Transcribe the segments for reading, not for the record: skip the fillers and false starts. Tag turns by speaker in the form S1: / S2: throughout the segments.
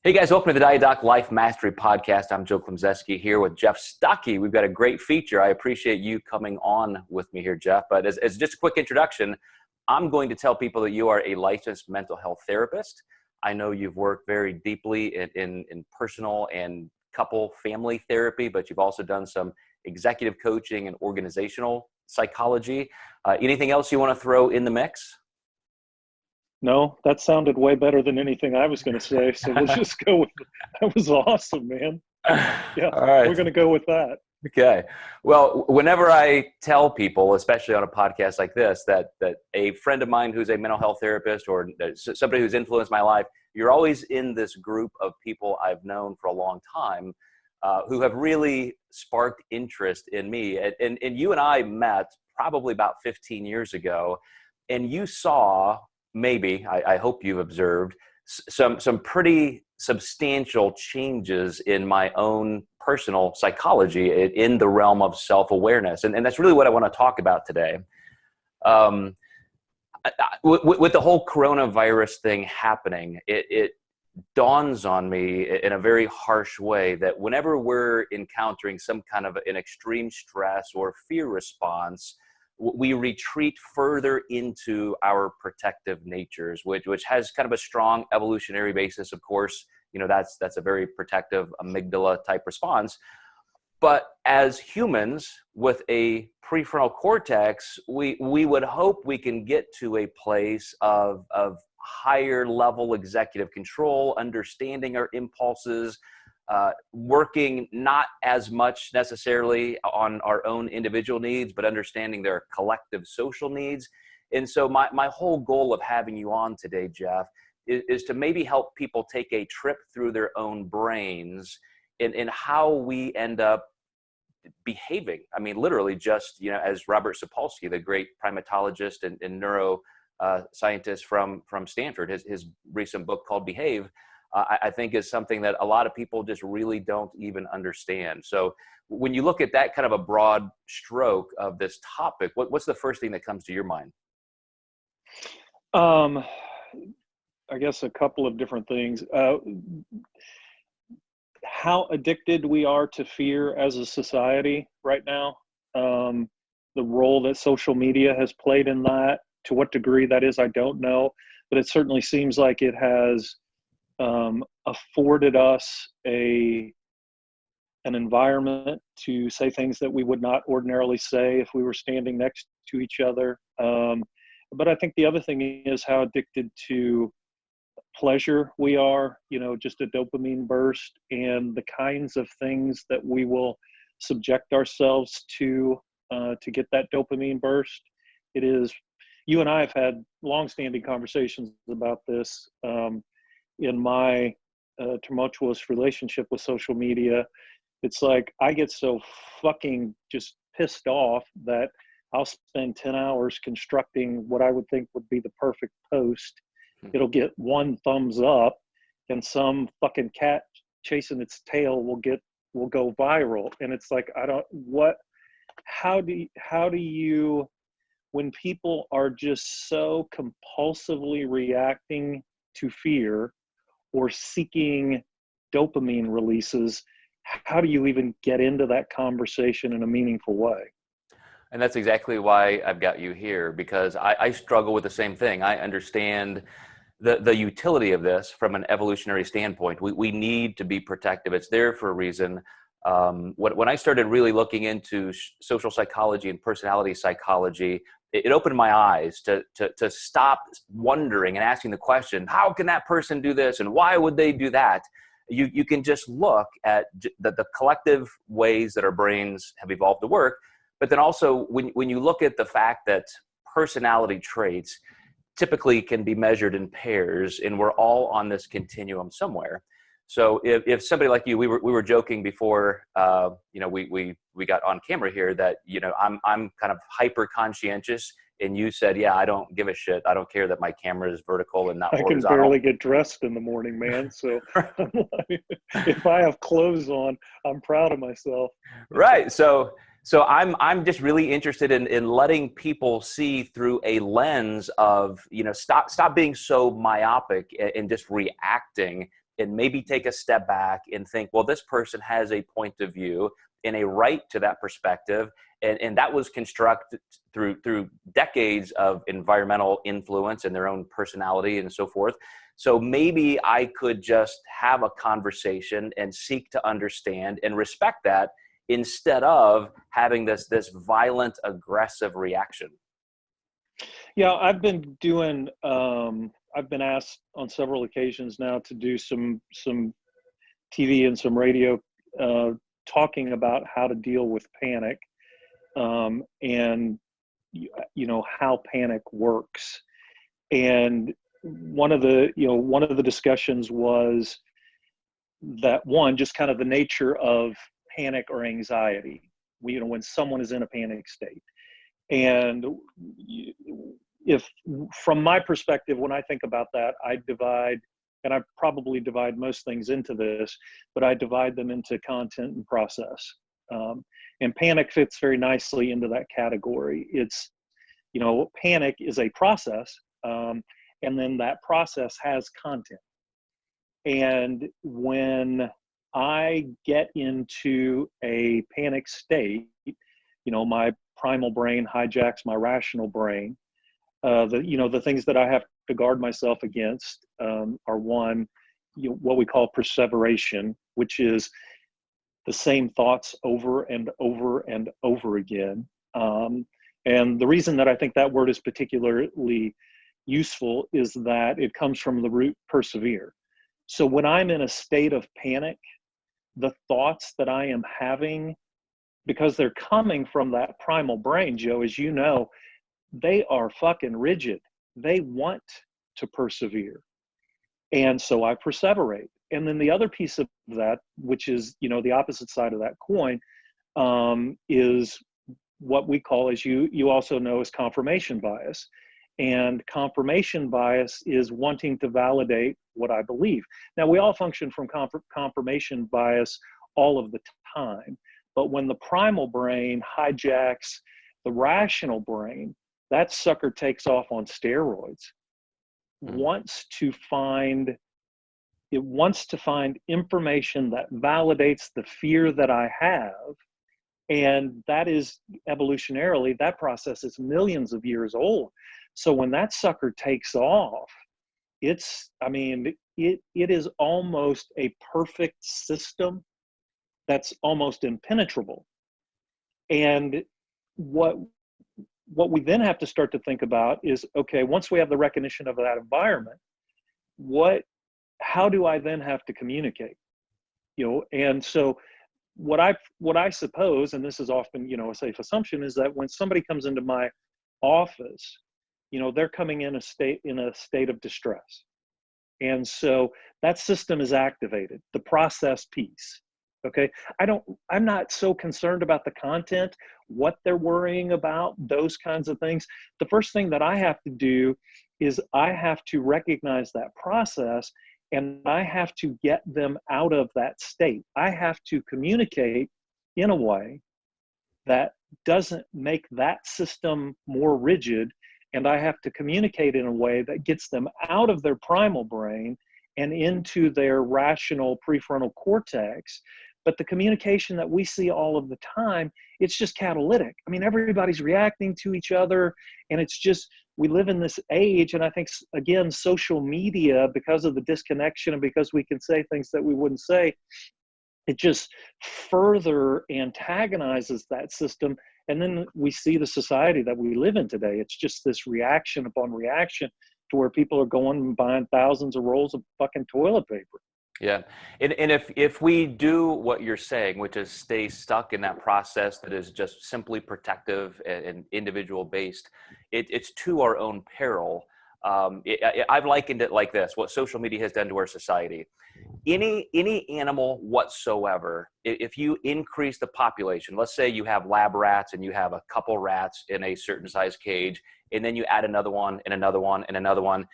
S1: Hey guys, welcome to the Diet Doc Life Mastery Podcast. I'm Joe Klemczewski here with Jeff Stucke. We've got a great feature. I appreciate you coming on with me here, Jeff. But as just a quick introduction, I'm going to tell people that you are a licensed mental health therapist. I know you've worked very deeply in personal and couple family therapy, but you've also done some executive coaching and organizational psychology. Anything else you want to throw in the mix?
S2: No, that sounded way better than anything I was going to say. So we'll just go with that. Was awesome, man. Yeah,
S1: all right.
S2: We're going to go with that.
S1: Okay. Well, whenever I tell people, especially on a podcast like this, that a friend of mine who's a mental health therapist or somebody who's influenced my life, you're always in this group of people I've known for a long time who have really sparked interest in me. And you and I met probably about 15 years ago, and you saw, maybe, I hope you've observed, some pretty substantial changes in my own personal psychology in the realm of self-awareness. And that's really what I want to talk about today. With the whole coronavirus thing happening, it dawns on me in a very harsh way that whenever we're encountering some kind of an extreme stress or fear response, we retreat further into our protective natures, which has kind of a strong evolutionary basis. Of course, you know, that's a very protective amygdala type response. But as humans with a prefrontal cortex, we would hope we can get to a place of higher level executive control, understanding our impulses, working not as much necessarily on our own individual needs, but understanding their collective social needs. And so my whole goal of having you on today, Jeff, is to maybe help people take a trip through their own brains in how we end up behaving. I mean, literally just, you know, as Robert Sapolsky, the great primatologist and neuro scientist from Stanford, his recent book called Behave, I think is something that a lot of people just really don't even understand. So when you look at that kind of a broad stroke of this topic, what's the first thing that comes to your mind?
S2: I guess a couple of different things. How addicted we are to fear as a society right now. The role that social media has played in that, to what degree that is, I don't know, but it certainly seems like it has afforded us an environment to say things that we would not ordinarily say if we were standing next to each other. But I think the other thing is how addicted to pleasure we are, you know, just a dopamine burst and the kinds of things that we will subject ourselves to get that dopamine burst. It is, you and I have had longstanding conversations about this. In my tumultuous relationship with social media, it's like I get so fucking just pissed off that I'll spend 10 hours constructing what I would think would be the perfect post. It'll get one thumbs up, and some fucking cat chasing its tail will go viral. And it's like, how do you, when people are just so compulsively reacting to fear or seeking dopamine releases, how do you even get into that conversation in a meaningful way?
S1: And that's exactly why I've got you here, because I struggle with the same thing. I understand the utility of this from an evolutionary standpoint. We need to be protective. It's there for a reason. When I started really looking into social psychology and personality psychology, it opened my eyes to stop wondering and asking the question, how can that person do this and why would they do that? You can just look at the collective ways that our brains have evolved to work, but then also when you look at the fact that personality traits typically can be measured in pairs, and we're all on this continuum somewhere. So if somebody like you, we were joking before, you know, we got on camera here that, you know, I'm kind of hyper conscientious, and you said, yeah, I don't give a shit. I don't care that my camera is vertical and not horizontal.
S2: I can barely get dressed in the morning, man. So if I have clothes on, I'm proud of myself.
S1: Right. So I'm just really interested in letting people see through a lens of, you know, stop being so myopic and just reacting and maybe take a step back and think, well, this person has a point of view and a right to that perspective. And that was constructed through decades of environmental influence and their own personality and so forth. So maybe I could just have a conversation and seek to understand and respect that instead of having this violent, aggressive reaction.
S2: Yeah, I've been doing, I've been asked on several occasions now to do some TV and some radio talking about how to deal with panic, and how panic works. And one of the discussions was that, one, just kind of the nature of panic or anxiety, when someone is in a panic state. And if, from my perspective, when I think about that, I divide, and I probably divide most things into this, but I divide them into content and process. And panic fits very nicely into that category. It's, panic is a process, and then that process has content. And when I get into a panic state, my primal brain hijacks my rational brain. The things that I have to guard myself against are, one, what we call perseveration, which is the same thoughts over and over and over again. And the reason that I think that word is particularly useful is that it comes from the root persevere. So when I'm in a state of panic, the thoughts that I am having, because they're coming from that primal brain, Joe, as you know, they are fucking rigid. They want to persevere. And so I perseverate. And then the other piece of that, which is, the opposite side of that coin, is what we call, as you also know, is confirmation bias. And confirmation bias is wanting to validate what I believe. Now, we all function from confirmation bias all of the time. But when the primal brain hijacks the rational brain, that sucker takes off on steroids. It wants to find information that validates the fear that I have. And that is evolutionarily, that process is millions of years old. So when that sucker takes off, it is almost a perfect system that's almost impenetrable. And what we then have to start to think about is, okay, once we have the recognition of that environment, how do I then have to communicate? And so what I suppose, and this is often, a safe assumption, is that when somebody comes into my office, they're coming in a state of distress. And so that system is activated, the process piece. Okay. I'm not so concerned about the content, what they're worrying about, those kinds of things. The first thing that I have to do is I have to recognize that process, and I have to get them out of that state. I have to communicate in a way that doesn't make that system more rigid. And I have to communicate in a way that gets them out of their primal brain and into their rational prefrontal cortex. But the communication that we see all of the time, it's just catalytic. I mean, everybody's reacting to each other, and it's just, we live in this age. And I think, again, social media, because of the disconnection and because we can say things that we wouldn't say, it just further antagonizes that system. And then we see the society that we live in today. It's just this reaction upon reaction to where people are going and buying thousands of rolls of fucking toilet paper.
S1: Yeah. And if we do what you're saying, which is stay stuck in that process that is just simply protective and individual based, it's to our own peril. I've likened it like this: what social media has done to our society. Any animal whatsoever, if you increase the population, let's say you have lab rats and you have a couple rats in a certain size cage, and then you add another one and another one and another one,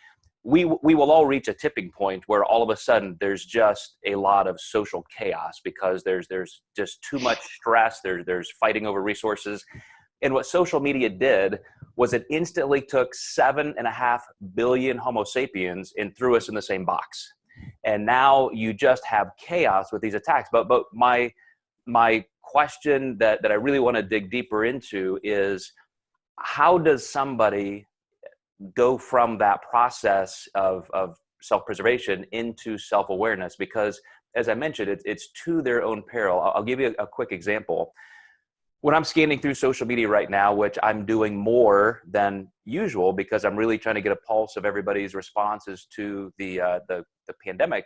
S1: we will all reach a tipping point where all of a sudden there's just a lot of social chaos because there's just too much stress. There's fighting over resources. And what social media did was it instantly took 7.5 billion Homo sapiens and threw us in the same box. And now you just have chaos with these attacks. But my question that I really want to dig deeper into is, how does somebody go from that process of self-preservation into self-awareness? Because as I mentioned, it's to their own peril. I'll give you a quick example. When I'm scanning through social media right now, which I'm doing more than usual because I'm really trying to get a pulse of everybody's responses to the pandemic,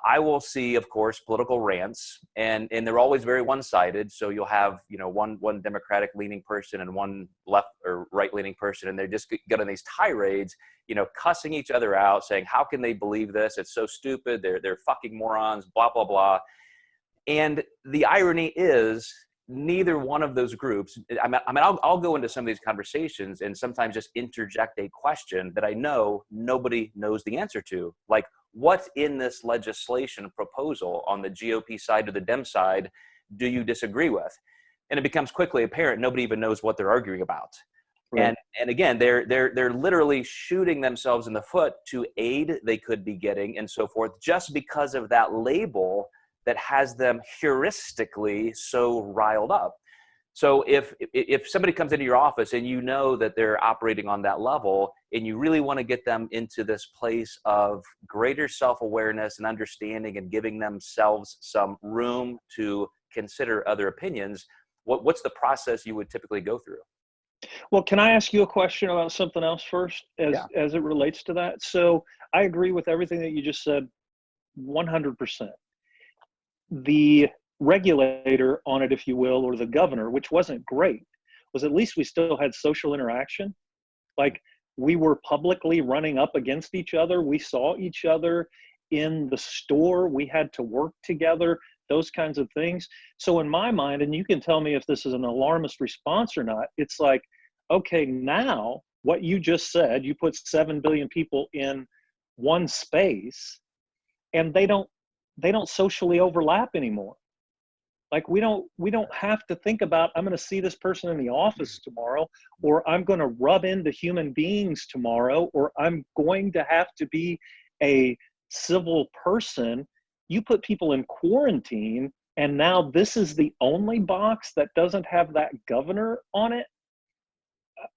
S1: I will see, of course, political rants, and they're always very one-sided. So you'll have, one Democratic-leaning person and one left or right-leaning person, and they're just getting these tirades, cussing each other out, saying, how can they believe this? It's so stupid. They're fucking morons, blah, blah, blah. And the irony is, neither one of those groups, I'll go into some of these conversations and sometimes just interject a question that I know nobody knows the answer to. Like, what's in this legislation proposal on the GOP side or the Dem side do you disagree with? And it becomes quickly apparent nobody even knows what they're arguing about. Right. And again, they're literally shooting themselves in the foot to aid they could be getting and so forth, just because of that label that has them heuristically so riled up. So if somebody comes into your office and you know that they're operating on that level, and you really want to get them into this place of greater self-awareness and understanding and giving themselves some room to consider other opinions, what's the process you would typically go through?
S2: Well, can I ask you a question about something else first as it relates to that? So I agree with everything that you just said 100%. The regulator on it, if you will, or the governor, which wasn't great, was at least we still had social interaction. Like, we were publicly running up against each other. We saw each other in the store. We had to work together, those kinds of things. So in my mind, and you can tell me if this is an alarmist response or not, it's like, okay, now what you just said, you put 7 billion people in one space, and they don't socially overlap anymore. Like, we don't have to think about, I'm going to see this person in the office tomorrow, or I'm going to rub into human beings tomorrow, or I'm going to have to be a civil person. You put people in quarantine, and now this is the only box that doesn't have that governor on it.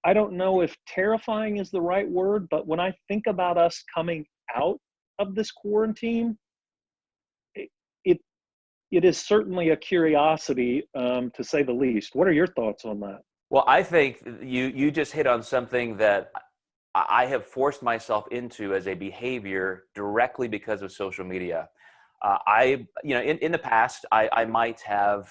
S2: I don't know if terrifying is the right word, but when I think about us coming out of this quarantine, it is certainly a curiosity, to say the least. What are your thoughts on that?
S1: Well, I think you just hit on something that I have forced myself into as a behavior directly because of social media. In the past, I might have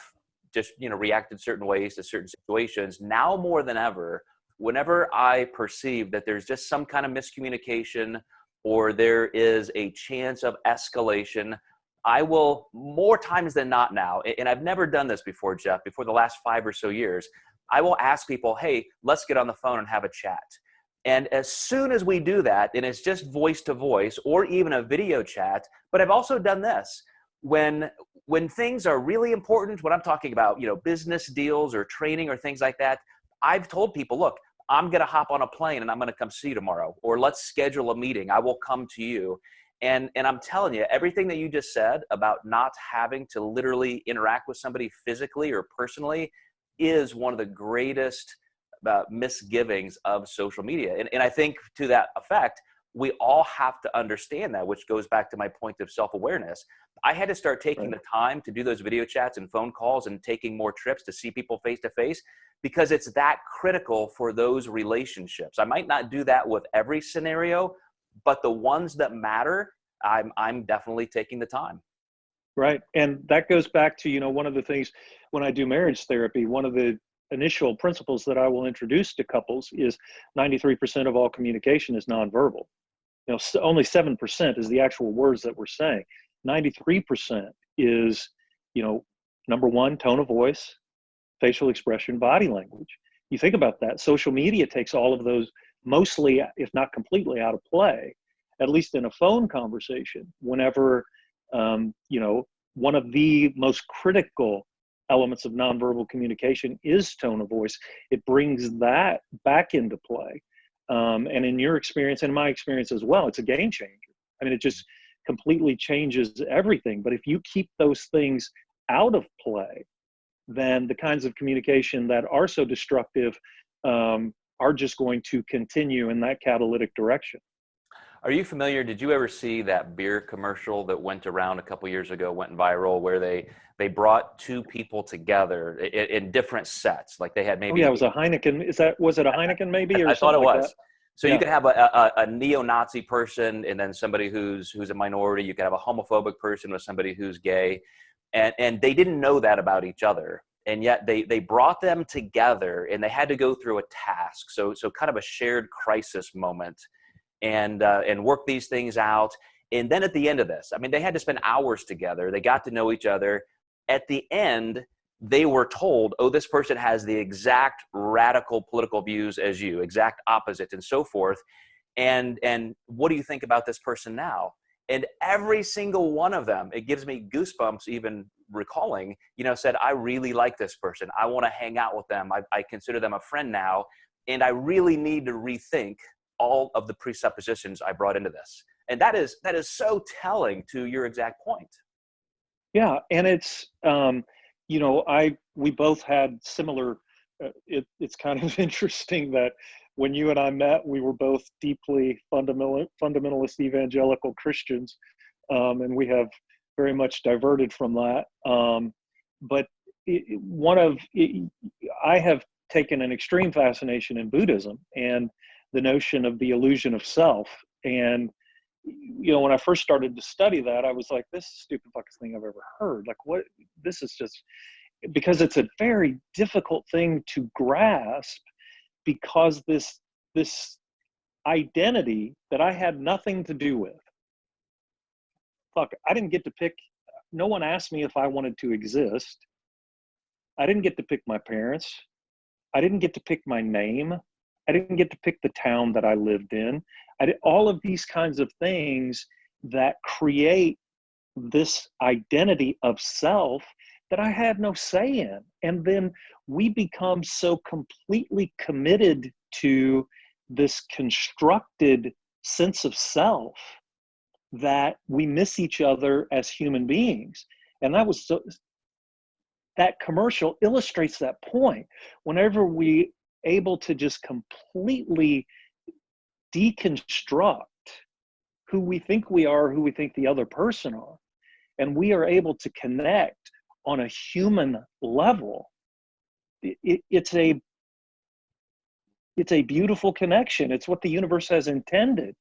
S1: just, reacted certain ways to certain situations. Now more than ever, whenever I perceive that there's just some kind of miscommunication or there is a chance of escalation, I will, more times than not now, and I've never done this before, Jeff, before the last 5 or so years, I will ask people, hey, let's get on the phone and have a chat. And as soon as we do that, and it's just voice to voice or even a video chat, but I've also done this, when things are really important, when I'm talking about, business deals or training or things like that, I've told people, look, I'm going to hop on a plane and I'm going to come see you tomorrow, or let's schedule a meeting. I will come to you. And I'm telling you, everything that you just said about not having to literally interact with somebody physically or personally is one of the greatest misgivings of social media. And I think to that effect, we all have to understand that, which goes back to my point of self-awareness. I had to start taking the time to do those video chats and phone calls and taking more trips to see people face to face, because it's that critical for those relationships. I might not do that with every scenario, but the ones that matter, I'm definitely taking the time.
S2: Right. And that goes back to, one of the things when I do marriage therapy, one of the initial principles that I will introduce to couples is 93% of all communication is nonverbal. Only 7% is the actual words that we're saying. 93% is, number one, tone of voice, facial expression, body language. You think about that. Social media takes all of those mostly, if not completely, out of play, at least in a phone conversation, whenever, one of the most critical elements of nonverbal communication is tone of voice. It brings that back into play. And in your experience, and my experience as well, it's a game changer. I mean, it just completely changes everything. But if you keep those things out of play, then the kinds of communication that are so destructive are just going to continue in that catalytic direction.
S1: Are you familiar? Did you ever see that beer commercial that went around a couple years ago, went viral, where they brought two people together in different sets? Like they had
S2: Oh
S1: maybe.
S2: yeah, it was a Heineken. Was it a Heineken maybe, or
S1: I thought it
S2: something like
S1: was.
S2: that?
S1: So you
S2: Yeah.
S1: could have a neo-Nazi person, and then somebody who's a minority. You could have a homophobic person with somebody who's gay, and they didn't know that about each other, and yet they brought them together, and they had to go through a task. So kind of a shared crisis moment, and work these things out. And then at the end of this, I mean, they had to spend hours together. They got to know each other. At the end, they were told, oh, this person has the exact radical political views as you, exact opposite, and so forth. And what do you think about this person now? And every single one of them, it gives me goosebumps even recalling, said, I really like this person. I want to hang out with them. I consider them a friend now. And I really need to rethink all of the presuppositions I brought into this. And that is so telling to your exact point.
S2: Yeah, and it's we both had similar. It's kind of interesting that when you and I met, we were both deeply fundamentalist evangelical Christians, and we have very much diverted from that. But I have taken an extreme fascination in Buddhism and the notion of the illusion of self. And when I first started to study that, I was like, this is the stupidest thing I've ever heard. Like, what? This is just, because it's a very difficult thing to grasp, because this identity that I had nothing to do with. I didn't get to pick. No one asked me if I wanted to exist. I didn't get to pick my parents. I didn't get to pick my name. I didn't get to pick the town that I lived in. I did all of these kinds of things that create this identity of self that I had no say in. And then we become so completely committed to this constructed sense of self that we miss each other as human beings. And that commercial illustrates that point. Whenever we able to just completely deconstruct who we think we are, who we think the other person are, and we are able to connect on a human level, it's a beautiful connection. It's what the universe has intended.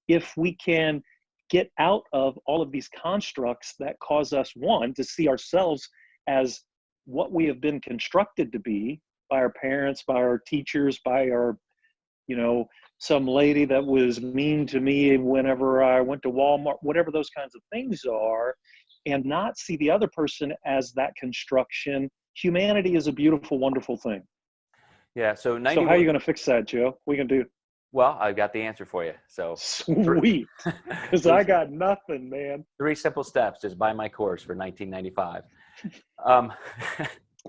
S2: If we can get out of all of these constructs that cause us, one, to see ourselves as what we have been constructed to be by our parents, by our teachers, by our, some lady that was mean to me whenever I went to Walmart, whatever those kinds of things are, and not see the other person as that construction. Humanity is a beautiful, wonderful thing.
S1: Yeah. So
S2: how are you going to fix that, Joe? What are you going to do?
S1: Well, I've got the answer for you. So
S2: sweet, because I got nothing, man.
S1: 3 simple steps. Just buy my course for $19.95.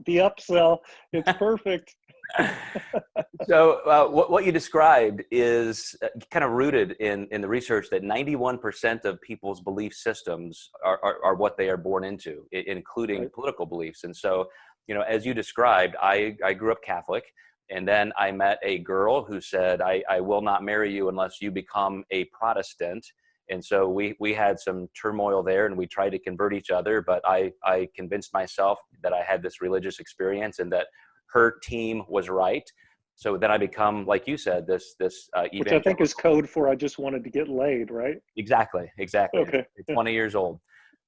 S2: The upsell, it's perfect.
S1: So what you described is kind of rooted in the research that 91% of people's belief systems are what they are born into, including
S2: right.
S1: Political beliefs. And so, as you described, I grew up Catholic, and then I met a girl who said, I will not marry you unless you become a Protestant. And so we had some turmoil there, and we tried to convert each other, but I convinced myself that I had this religious experience and that her team was right. So then I become, like you said, this
S2: which I think is code for I just wanted to get laid, right?
S1: Exactly.
S2: Okay.
S1: It's 20 years old.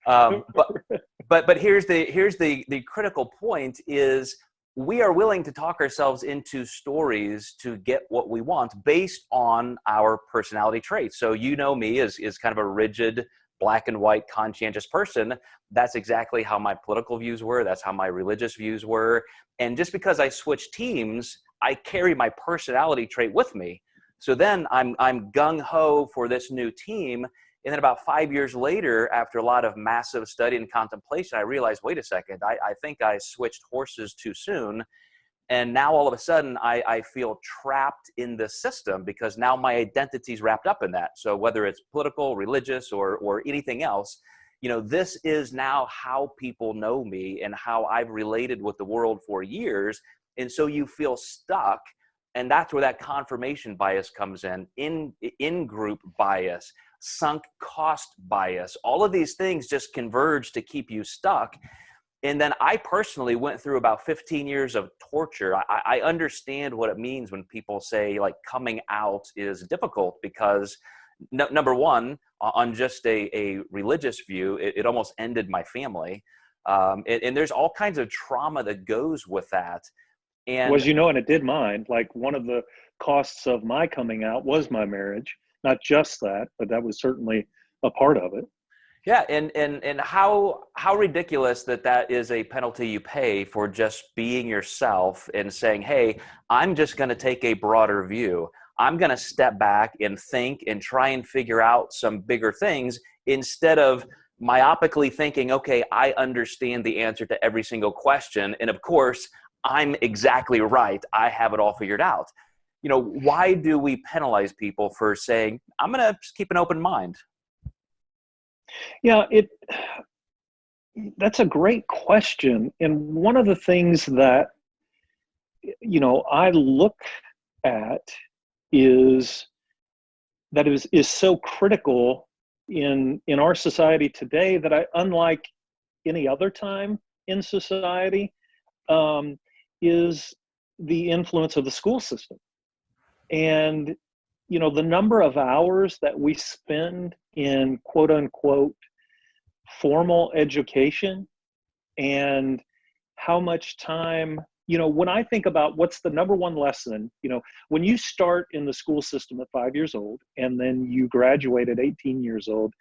S1: But here's the critical point is we are willing to talk ourselves into stories to get what we want based on our personality traits. So me is kind of a rigid, black and white, conscientious person. That's exactly how my political views were. That's how my religious views were. And just because I switch teams, I carry my personality trait with me. So then I'm gung-ho for this new team. And then about 5 years later, after a lot of massive study and contemplation, I realized, wait a second, I think I switched horses too soon. And now all of a sudden I feel trapped in the system because now my identity is wrapped up in that. So whether it's political, religious, or anything else, this is now how people know me and how I've related with the world for years. And so you feel stuck. And that's where that confirmation bias comes in group bias, sunk cost bias. All of these things just converge to keep you stuck. And then I personally went through about 15 years of torture. I understand what it means when people say like coming out is difficult because number one, on just a religious view, it almost ended my family. And there's all kinds of trauma that goes with that. And
S2: Was, and it did mine. Like one of the costs of my coming out was my marriage. Not just that, but that was certainly a part of it.
S1: yeah, and how ridiculous that is a penalty you pay for just being yourself and saying, hey, I'm just going to take a broader view. I'm going to step back and think and try and figure out some bigger things instead of myopically thinking, okay, I understand the answer to every single question. And of course, I'm exactly right. I have it all figured out. Why do we penalize people for saying, I'm going to just keep an open mind?
S2: Yeah, that's a great question. And one of the things that, I look at is that is so critical in our society today that unlike any other time in society, is the influence of the school system. And, the number of hours that we spend in quote unquote formal education and how much time, when I think about what's the number one lesson, when you start in the school system at 5 years old and then you graduate at 18 years old,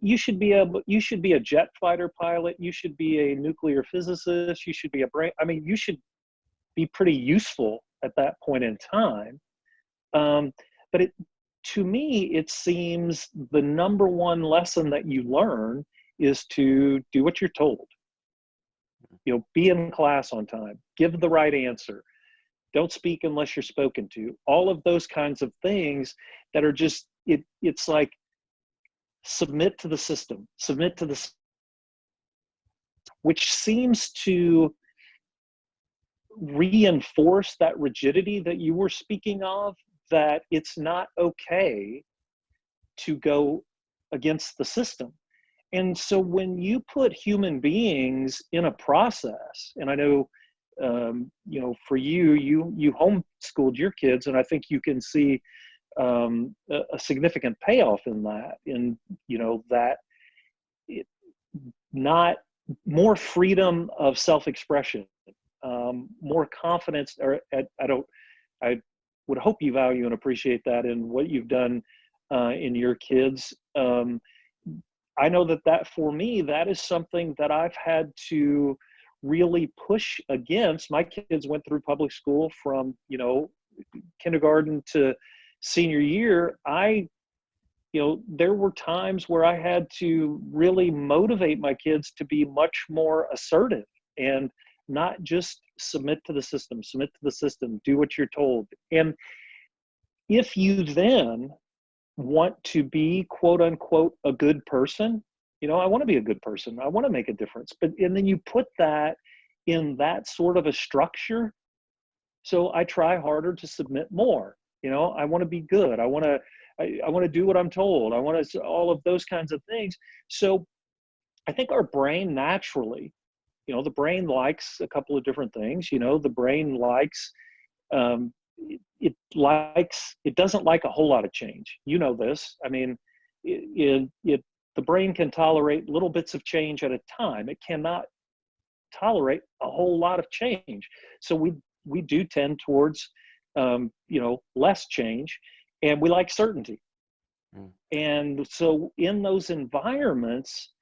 S2: you should be a jet fighter pilot. You should be a nuclear physicist. You should be you should be pretty useful at that point in time. But to me, it seems the number one lesson that you learn is to do what you're told. Be in class on time, give the right answer, don't speak unless you're spoken to. All of those kinds of things that are just, it's like submit to the system, which seems to reinforce that rigidity that you were speaking of, that it's not okay to go against the system. And so when you put human beings in a process, and I know, for you homeschooled your kids, and I think you can see a significant payoff in that, that not more freedom of self-expression, more confidence, I would hope you value and appreciate that in what you've done in your kids. I know that for me, that is something that I've had to really push against. My kids went through public school from, kindergarten to senior year. There were times where I had to really motivate my kids to be much more assertive and not just submit to the system, do what you're told. And if you then want to be quote unquote a good person, I want to be a good person, I want to make a difference, and then you put that in that sort of a structure. So I try harder to submit more. I want to be good, I want to do what I'm told, I want to, all of those kinds of things. So I think our brain naturally, the brain likes a couple of different things. The brain likes, it doesn't like a whole lot of change. This. I mean, the brain can tolerate little bits of change at a time. It cannot tolerate a whole lot of change. So we do tend towards, less change, and we like certainty. And so in those environments,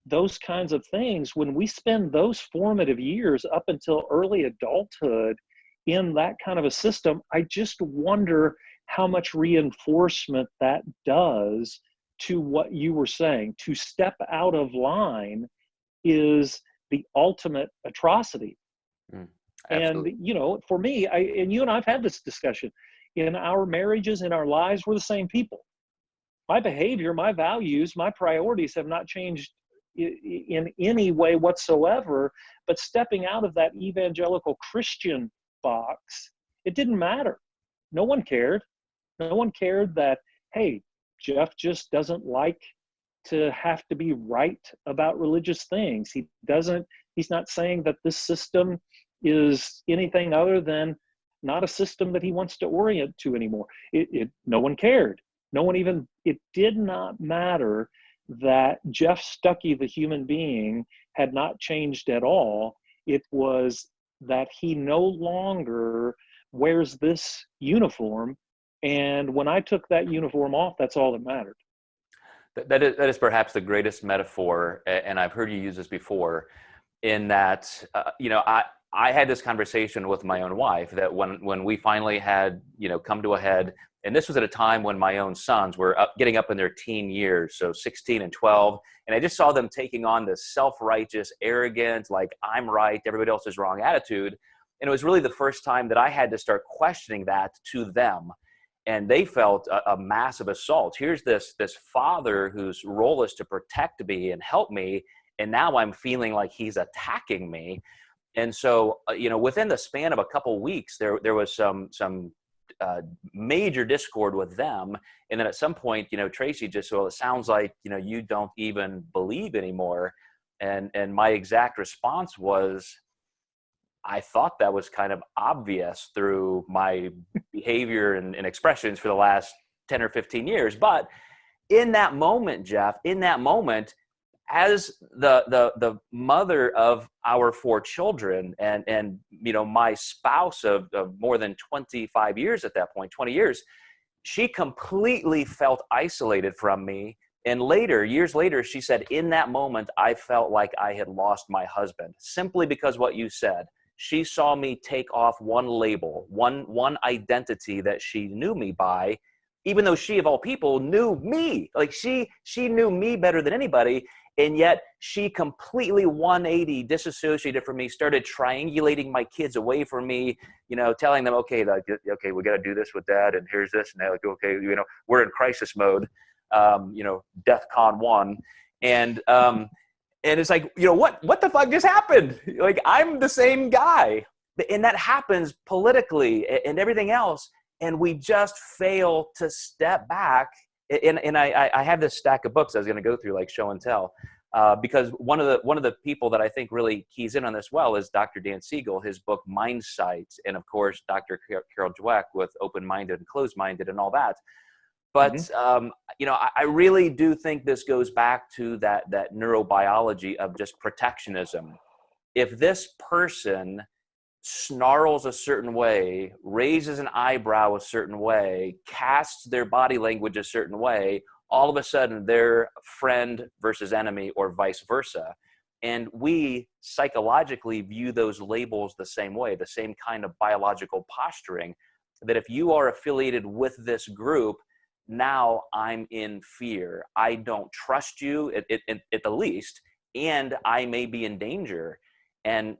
S2: those kinds of things, when we spend those formative years up until early adulthood in that kind of a system, I just wonder how much reinforcement that does to what you were saying. To step out of line is the ultimate atrocity. And,
S1: Absolutely.
S2: for me, and you and I've had this discussion, in our marriages, in our lives, we're the same people. My behavior, my values, my priorities have not changed in any way whatsoever. But stepping out of that evangelical Christian box, it didn't matter. No one cared. No one cared that, hey, Jeff just doesn't like to have to be right about religious things. He's not saying that this system is anything other than not a system that he wants to orient to anymore. No one cared. No one even, it did not matter that Jeff Stucke, the human being, had not changed at all. It was that he no longer wears this uniform. And when I took that uniform off, that's all that mattered.
S1: That is perhaps the greatest metaphor, and I've heard you use this before, in that, I had this conversation with my own wife that when we finally had, come to a head, and this was at a time when my own sons were getting up in their teen years, so 16 and 12, and I just saw them taking on this self-righteous, arrogant, like I'm right, everybody else is wrong attitude. And it was really the first time that I had to start questioning that to them. And they felt a massive assault. Here's this father whose role is to protect me and help me, and now I'm feeling like he's attacking me. And so, within the span of a couple weeks, there was some major discord with them. And then at some point, Tracy just, well, it sounds like, you don't even believe anymore. And my exact response was, I thought that was kind of obvious through my behavior and expressions for the last 10 or 15 years. But in that moment, Jeff, as the mother of our 4 children and my spouse of more than 25 years at that point, 20 years, she completely felt isolated from me. And years later, she said, in that moment, I felt like I had lost my husband, simply because what you said. She saw me take off one label, one identity that she knew me by, even though she, of all people, knew me. Like she knew me better than anybody. And yet she completely 180 disassociated from me, started triangulating my kids away from me, telling them, okay, we got to do this with dad. And here's this. And they're like, okay, we're in crisis mode, DEFCON 1. And it's like, what the fuck just happened? Like, I'm the same guy. And that happens politically and everything else. And we just fail to step back. And I have this stack of books I was going to go through, like Show and Tell, because one of the people that I think really keys in on this well is Dr. Dan Siegel, his book Mindsight, and of course Dr. Carol Dweck with Open-Minded and Closed-Minded and all that. But I really do think this goes back to that neurobiology of just protectionism. If this person snarls a certain way, raises an eyebrow a certain way, casts their body language a certain way, all of a sudden they're friend versus enemy or vice versa. And we psychologically view those labels the same way, the same kind of biological posturing, that if you are affiliated with this group, now I'm in fear. I don't trust you at the least, and I may be in danger. And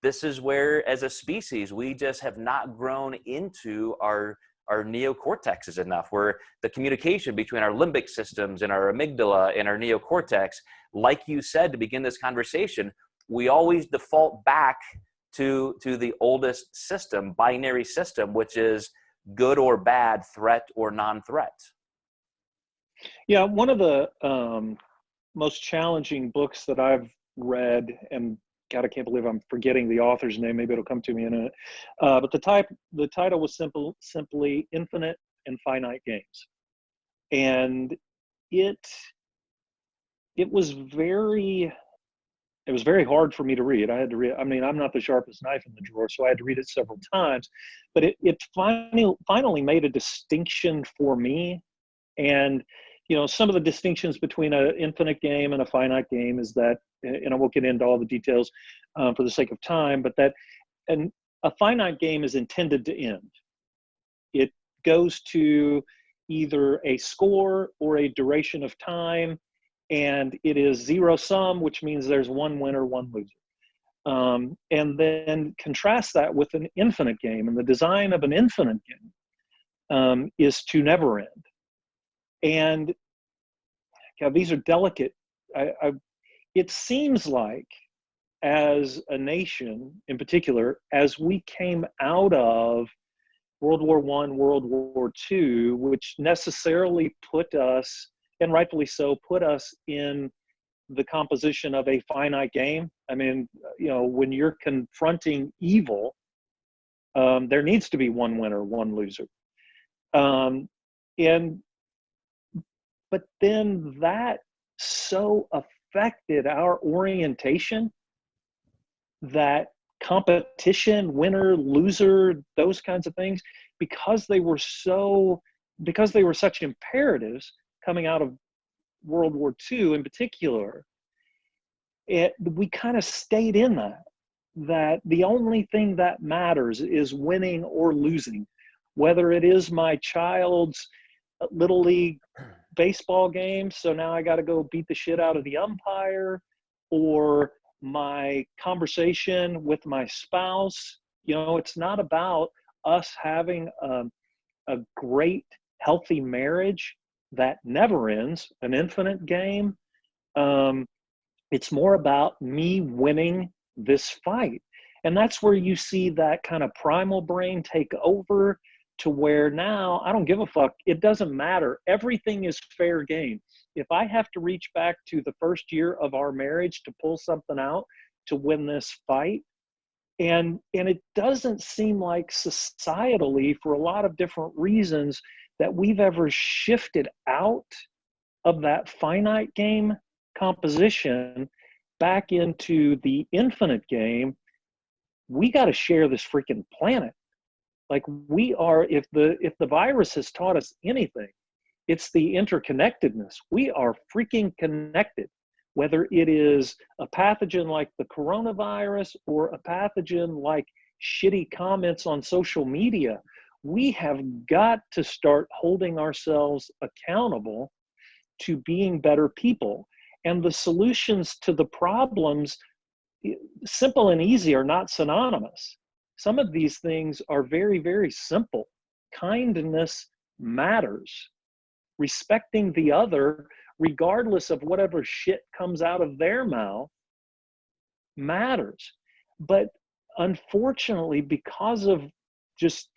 S1: this is where, as a species, we just have not grown into our neocortexes enough, where the communication between our limbic systems and our amygdala and our neocortex, like you said to begin this conversation, we always default back to the oldest system, binary system, which is good or bad, threat or non-threat.
S2: Yeah, one of the most challenging books that I've read, and God, I can't believe I'm forgetting the author's name. Maybe it'll come to me in a minute. But the title was simply Infinite and Finite Games, and it was very hard for me to read. I had to read. I mean, I'm not the sharpest knife in the drawer, so I had to read it several times. But it finally made a distinction for me. And some of the distinctions between an infinite game and a finite game is that, and I won't get into all the details for the sake of time, but that a finite game is intended to end. It goes to either a score or a duration of time, and it is zero sum, which means there's one winner, one loser. And then contrast that with an infinite game. And the design of an infinite game is to never end. And yeah, these are delicate. It seems like, as a nation in particular, as we came out of World War I, World War II, which necessarily put us, and rightfully so, put us in the composition of a finite game. I mean, you know, when you're confronting evil, there needs to be one winner, one loser. But then that so affected our orientation that competition, winner, loser, those kinds of things, because they were such imperatives coming out of World War II in particular, we kind of stayed in that the only thing that matters is winning or losing, whether it is my child's little league baseball game, so now I got to go beat the shit out of the umpire, or my conversation with my spouse. You know, it's not about us having a great, healthy marriage that never ends, an infinite game. It's more about me winning this fight. And that's where you see that kind of primal brain take over, to where now I don't give a fuck. It doesn't matter. Everything is fair game. If I have to reach back to the first year of our marriage to pull something out to win this fight, and it doesn't seem like societally, for a lot of different reasons, that we've ever shifted out of that finite game composition back into the infinite game. We got to share this freaking planet. Like, we are, if the virus has taught us anything, it's the interconnectedness. We are freaking connected, whether it is a pathogen like the coronavirus or a pathogen like shitty comments on social media. We have got to start holding ourselves accountable to being better people. And the solutions to the problems, simple and easy, are not synonymous. Some of these things are very, very simple. Kindness matters. Respecting the other, regardless of whatever shit comes out of their mouth, matters. But unfortunately, because of just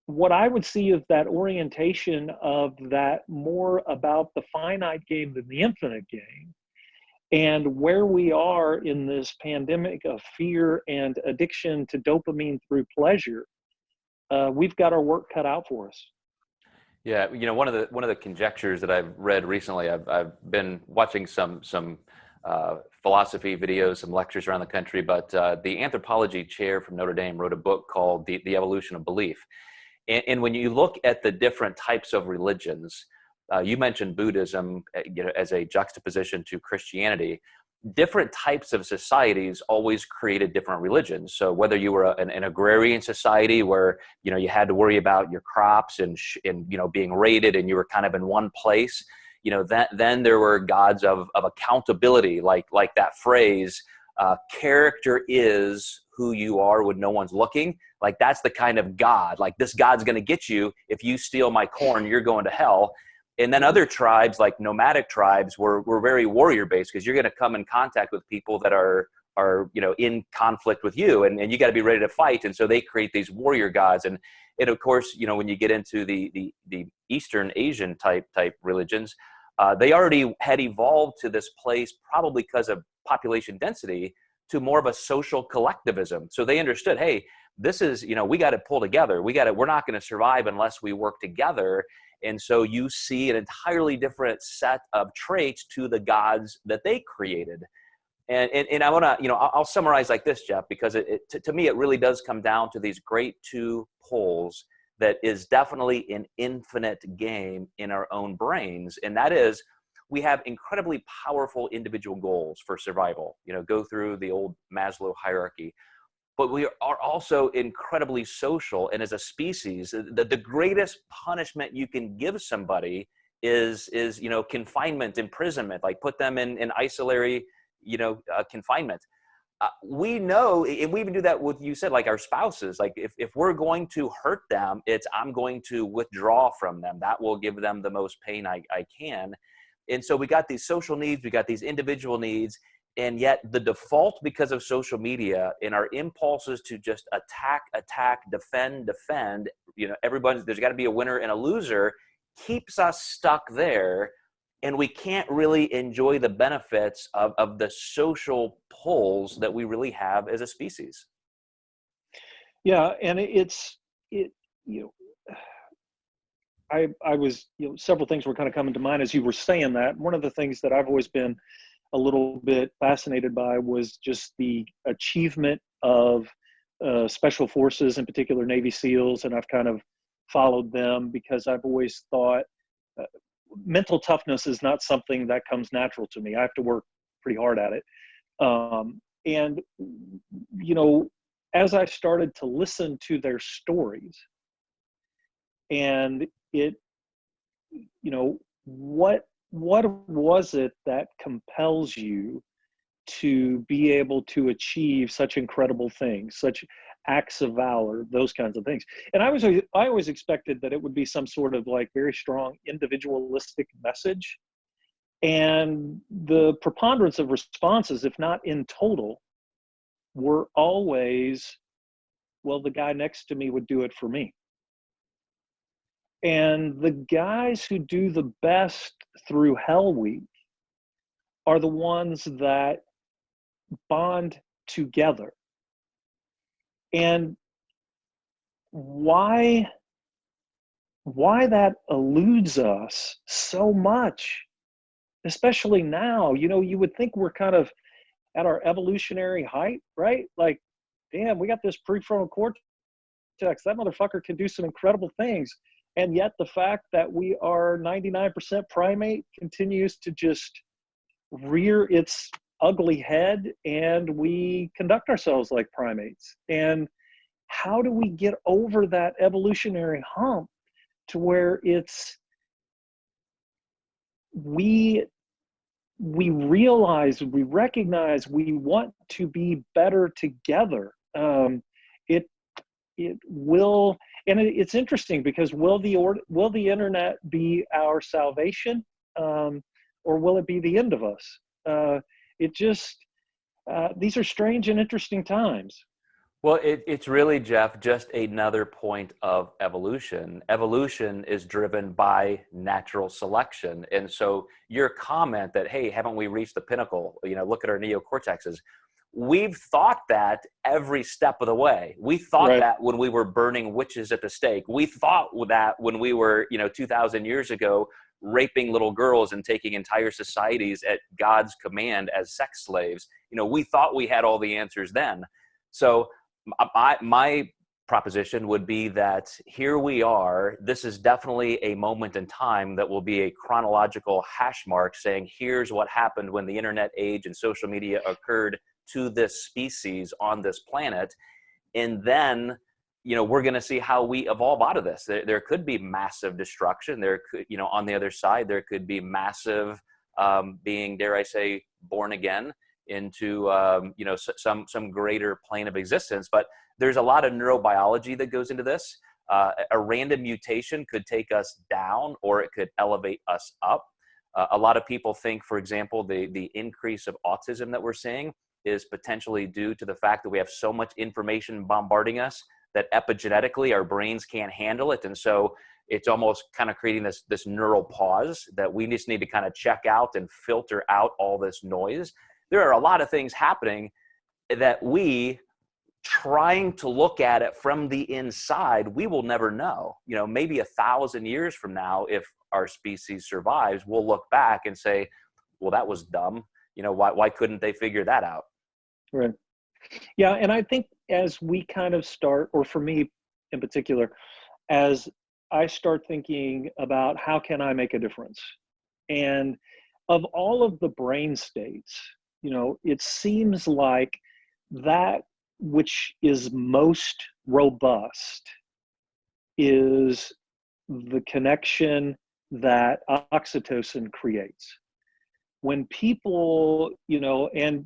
S2: what I would see of that orientation of that more about the finite game than the infinite game, and where we are in this pandemic of fear and addiction to dopamine through pleasure, we've got our work cut out for us.
S1: Yeah, you know, one of the conjectures that I've read recently, I've been watching some philosophy videos, some lectures around the country, but the anthropology chair from Notre Dame wrote a book called The Evolution of Belief. And when you look at the different types of religions, you mentioned Buddhism, you know, as a juxtaposition to Christianity. Different types of societies always created different religions. So whether you were an agrarian society where, you know, you had to worry about your crops and you know, being raided, and you were kind of in one place, you know, then there were gods of accountability, like that phrase, character is who you are when no one's looking. Like, that's the kind of God, like, this God's going to get you. If you steal my corn, you're going to hell. And then other tribes, like nomadic tribes, were very warrior based, because you're going to come in contact with people that are you know, in conflict with you, and you got to be ready to fight. And so they create these warrior gods. And of course, you know, when you get into the Eastern Asian type religions, they already had evolved to this place, probably because of population density, to more of a social collectivism. So they understood, hey, this is, you know, we got to pull together. We're not going to survive unless we work together. And so you see an entirely different set of traits to the gods that they created. And I want to, you know, I'll summarize like this, Jeff, because to me, it really does come down to these great two poles that is definitely an infinite game in our own brains. And that is, we have incredibly powerful individual goals for survival, you know, go through the old Maslow hierarchy. But we are also incredibly social. And as a species, the greatest punishment you can give somebody is you know, confinement, imprisonment, like put them in isolatory, you know, confinement. we know, and we even do that with, you said, like our spouses. Like if we're going to hurt them, it's I'm going to withdraw from them. That will give them the most pain I can. And so we got these social needs, we got these individual needs, and yet the default, because of social media and our impulses to just attack, defend, everybody, there's got to be a winner and a loser, keeps us stuck there. And we can't really enjoy the benefits of the social pulls that we really have as a species.
S2: Yeah, and it you know, I was, several things were kind of coming to mind as you were saying that. One of the things that I've always been a little bit fascinated by was just the achievement of special forces, in particular Navy SEALs, and I've kind of followed them because I've always thought mental toughness is not something that comes natural to me. I have to work pretty hard at it. And, as I started to listen to their stories, and what was it that compels you to be able to achieve such incredible things, such acts of valor, those kinds of things? And I always expected that it would be some sort of like very strong individualistic message. And the preponderance of responses, if not in total, were always, well, the guy next to me would do it for me. And the guys who do the best through Hell Week are the ones that bond together. And why that eludes us so much, especially now, you would think we're kind of at our evolutionary height, right? Like, damn, we got this prefrontal cortex, that motherfucker can do some incredible things. And yet the fact that we are 99% primate continues to just rear its ugly head, and we conduct ourselves like primates. And how do we get over that evolutionary hump to where it's we realize, we recognize we want to be better together? It will, and it's interesting because will the internet be our salvation, or will it be the end of us? These are strange and interesting times.
S1: Well, it's really, Jeff, just another point of evolution. Evolution is driven by natural selection. And so your comment that, hey, haven't we reached the pinnacle? Look at our neocortexes. We've thought that every step of the way. We thought
S2: Right.
S1: that when we were burning witches at the stake. We thought that when we were, 2,000 years ago, raping little girls and taking entire societies at God's command as sex slaves. We thought we had all the answers then. So my proposition would be that here we are. This is definitely a moment in time that will be a chronological hash mark saying, here's what happened when the internet age and social media occurred to this species on this planet. And then, we're going to see how we evolve out of this. There could be massive destruction. There could, on the other side, there could be massive being, dare I say, born again into, some greater plane of existence. But there's a lot of neurobiology that goes into this. A random mutation could take us down, or it could elevate us up. A lot of people think, for example, the increase of autism that we're seeing is potentially due to the fact that we have so much information bombarding us that epigenetically our brains can't handle it. And so it's almost kind of creating this neural pause that we just need to kind of check out and filter out all this noise. There are a lot of things happening that we, trying to look at it from the inside, we will never know. Maybe 1,000 years from now, if our species survives, we'll look back and say, well, that was dumb. Why couldn't they figure that out?
S2: Right. Yeah. And I think as we kind of start, or for me in particular, as I start thinking about how can I make a difference? And of all of the brain states, it seems like that which is most robust is the connection that oxytocin creates. When people, and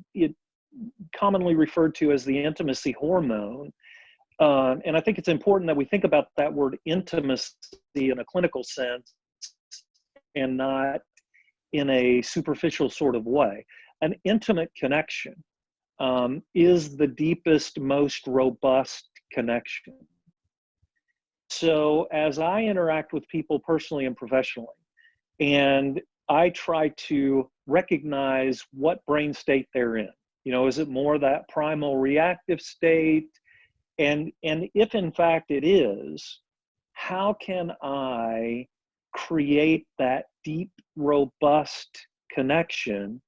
S2: commonly referred to as the intimacy hormone. And I think it's important that we think about that word intimacy in a clinical sense and not in a superficial sort of way. An intimate connection is the deepest, most robust connection. So as I interact with people personally and professionally, and I try to recognize what brain state they're in, is it more that primal reactive state? And if in fact it is, how can I create that deep, robust connection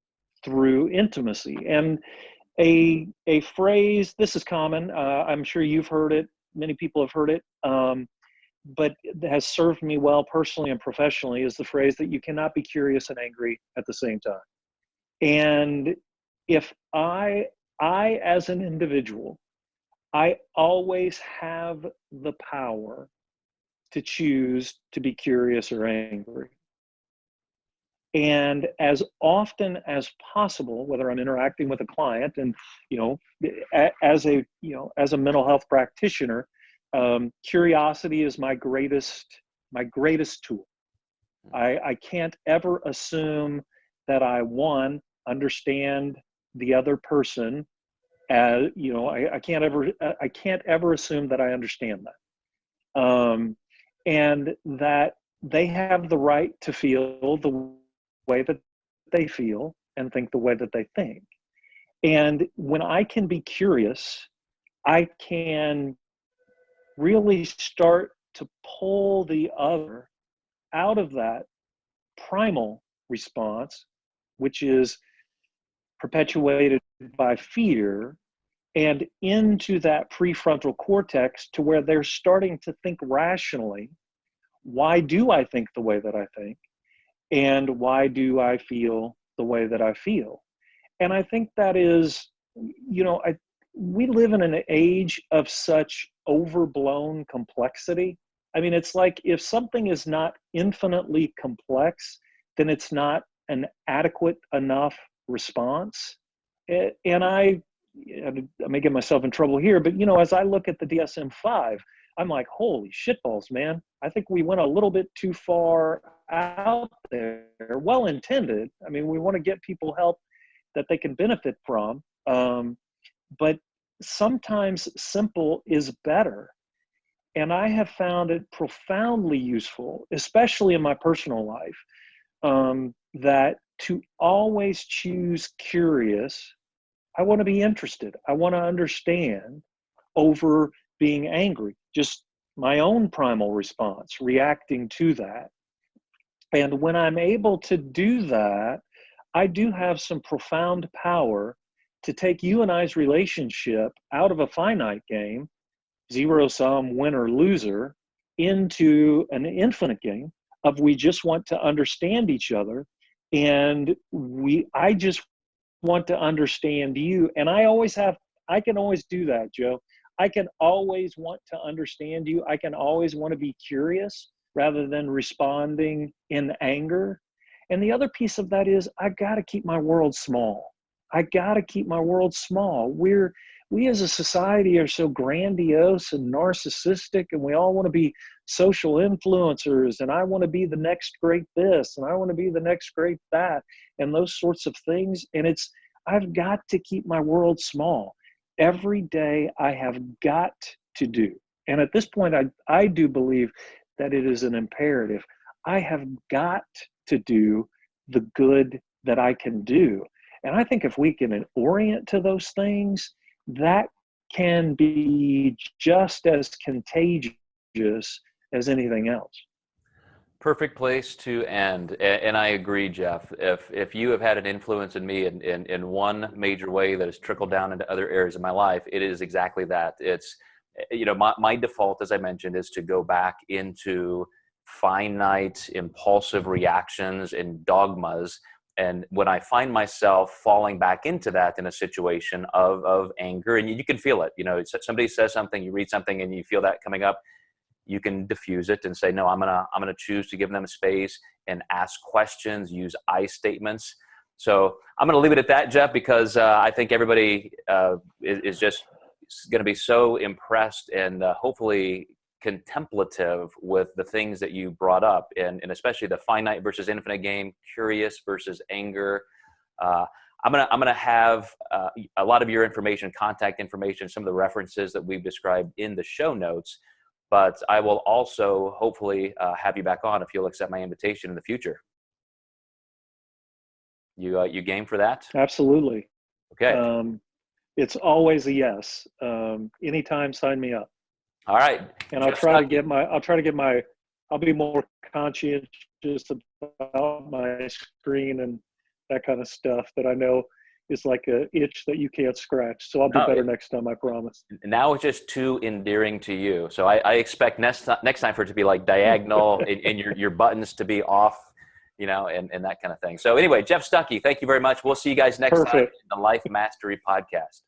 S2: through intimacy? And a phrase, this is common, I'm sure you've heard it, many people have heard it, but has served me well personally and professionally, is the phrase that you cannot be curious and angry at the same time. And if I as an individual, I always have the power to choose to be curious or angry. And as often as possible, whether I'm interacting with a client and, as a mental health practitioner, curiosity is my greatest tool. I can't ever assume that I, one, understand the other person. I can't ever assume that I understand that, and that they have the right to feel the way that they feel and think the way that they think. And when I can be curious, I can really start to pull the other out of that primal response, which is perpetuated by fear, and into that prefrontal cortex to where they're starting to think rationally. Why do I think the way that I think? And why do I feel the way that I feel? And I think that is, we live in an age of such overblown complexity. I mean, it's like if something is not infinitely complex, then it's not an adequate enough response. And I may get myself in trouble here, but as I look at the DSM-5, I'm like, holy shitballs, man. I think we went a little bit too far out there. Well intended. I mean, we want to get people help that they can benefit from. But sometimes simple is better. And I have found it profoundly useful, especially in my personal life, that to always choose curious. I want to be interested. I want to understand over being angry, just my own primal response, reacting to that. And when I'm able to do that, I do have some profound power to take you and I's relationship out of a finite game, zero-sum winner-loser, into an infinite game of we just want to understand each other, and I just want to understand you. And I can always do that, Joe. I can always want to understand you. I can always want to be curious rather than responding in anger. And the other piece of that is I got to keep my world small. I got to keep my world small. We as a society are so grandiose and narcissistic, and we all want to be social influencers, and I want to be the next great this, and I want to be the next great that, and those sorts of things. And I've got to keep my world small. Every day I have got to do. And at this point, I do believe that it is an imperative. I have got to do the good that I can do. And I think if we can orient to those things, that can be just as contagious as anything else.
S1: Perfect place to end. And I agree, Jeff. If you have had an influence in me in one major way that has trickled down into other areas of my life, it is exactly that. It's, my default, as I mentioned, is to go back into finite, impulsive reactions and dogmas. And when I find myself falling back into that in a situation of anger, and you can feel it, somebody says something, you read something, and you feel that coming up, you can diffuse it and say, no, I'm gonna choose to give them space and ask questions, use I statements. So I'm going to leave it at that, Jeff, because I think everybody is just going to be so impressed and hopefully contemplative with the things that you brought up, and especially the finite versus infinite game, curious versus anger. I'm gonna have a lot of your information, contact information, some of the references that we've described in the show notes. But I will also hopefully have you back on if you'll accept my invitation in the future. You game for that?
S2: Absolutely.
S1: Okay.
S2: It's always a yes. Anytime, sign me up.
S1: All right.
S2: And I'll be more conscientious about my screen and that kind of stuff that I know is like a itch that you can't scratch. So I'll do better next time, I promise.
S1: Now it's just too endearing to you. So I expect next time for it to be like diagonal and your buttons to be off, and that kind of thing. So anyway, Jeff Stucke, thank you very much. We'll see you guys next time in the Life Mastery Podcast.